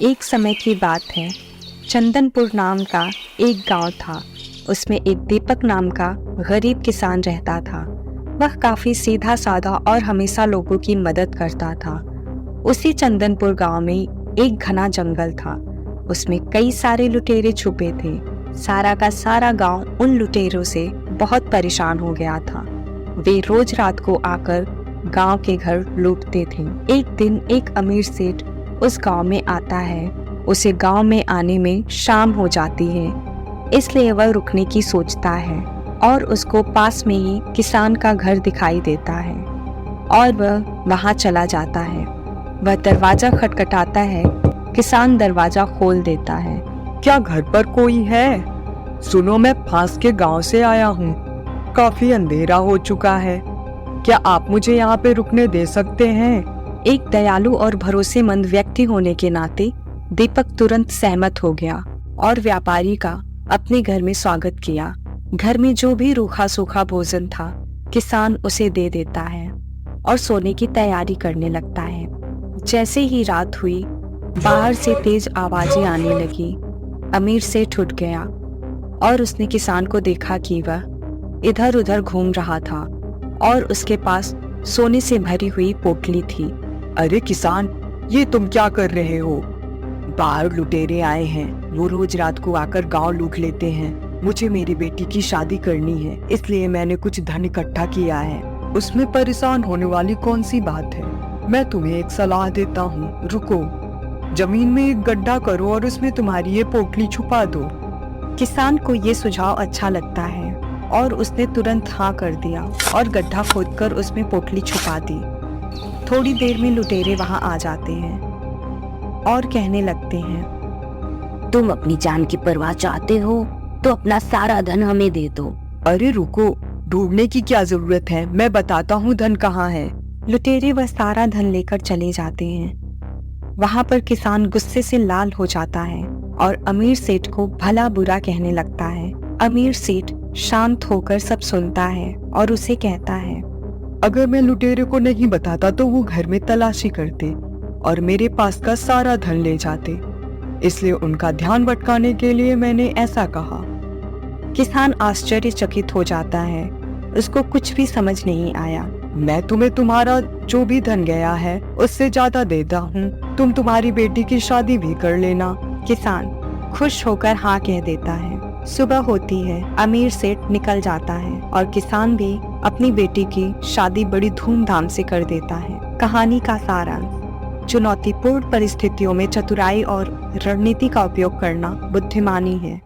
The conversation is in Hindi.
एक समय की बात है। चंदनपुर नाम का एक गांव था। उसमें एक दीपक नाम का गरीब किसान रहता था। वह काफी सीधा साधा और हमेशा लोगों की मदद करता था। उसी चंदनपुर गांव में एक घना जंगल था। उसमें कई सारे लुटेरे छुपे थे। सारा का सारा गांव उन लुटेरों से बहुत परेशान हो गया था। वे रोज रात को आकर गांव के घर लूटते थे। एक दिन एक अमीर सेठ उस गांव में आता है। उसे गांव में आने में शाम हो जाती है, इसलिए वह रुकने की सोचता है और उसको पास में ही किसान का घर दिखाई देता है और वह वहां चला जाता है। वह दरवाजा खटखटाता है। किसान दरवाजा खोल देता है। क्या घर पर कोई है? सुनो, मैं फांस के गांव से आया हूँ। काफी अंधेरा हो चुका है। क्या आप मुझे यहाँ पे रुकने दे सकते हैं? एक दयालु और भरोसेमंद व्यक्ति होने के नाते दीपक तुरंत सहमत हो गया और व्यापारी का अपने घर में स्वागत किया। घर में जो भी रूखा सूखा भोजन था किसान उसे दे देता है और सोने की तैयारी करने लगता है। जैसे ही रात हुई, बाहर से तेज आवाजें आने लगी। अमीर सेठ उठ गया और उसने किसान को देखा कि वह इधर उधर घूम रहा था और उसके पास सोने से भरी हुई पोटली थी। अरे किसान, ये तुम क्या कर रहे हो? बाहर लुटेरे आए हैं। वो रोज रात को आकर गांव लूट लेते हैं। मुझे मेरी बेटी की शादी करनी है, इसलिए मैंने कुछ धन इकट्ठा किया है। उसमें परेशान होने वाली कौन सी बात है? मैं तुम्हें एक सलाह देता हूँ। रुको, जमीन में एक गड्ढा करो और उसमें तुम्हारी ये पोटली छुपा दो। किसान को ये सुझाव अच्छा लगता है और उसने तुरंत हाँ कर दिया और गड्ढा खोदकर उसमें पोटली छुपा दी। थोड़ी देर में लुटेरे वहां आ जाते हैं और कहने लगते हैं, तुम अपनी जान की परवाह चाहते हो तो अपना सारा धन हमें दे दो। अरे रुको, ढूंढने की क्या जरूरत है, मैं बताता हूँ धन कहाँ है। लुटेरे वह सारा धन लेकर चले जाते हैं। वहां पर किसान गुस्से से लाल हो जाता है और अमीर सेठ को भला बुरा कहने लगता है। अमीर सेठ शांत होकर सब सुनता है और उसे कहता है, अगर मैं लुटेरे को नहीं बताता तो वो घर में तलाशी करते और मेरे पास का सारा धन ले जाते, इसलिए उनका ध्यान भटकाने के लिए मैंने ऐसा कहा। किसान आश्चर्यचकित हो जाता है। उसको कुछ भी समझ नहीं आया। मैं तुम्हें तुम्हारा जो भी धन गया है उससे ज्यादा देता हूँ। तुम तुम्हारी बेटी की शादी भी कर लेना। किसान खुश होकर हाँ कह देता है। सुबह होती है। अमीर सेठ निकल जाता है और किसान भी अपनी बेटी की शादी बड़ी धूमधाम से कर देता है। कहानी का सारांश: चुनौतीपूर्ण परिस्थितियों में चतुराई और रणनीति का उपयोग करना बुद्धिमानी है।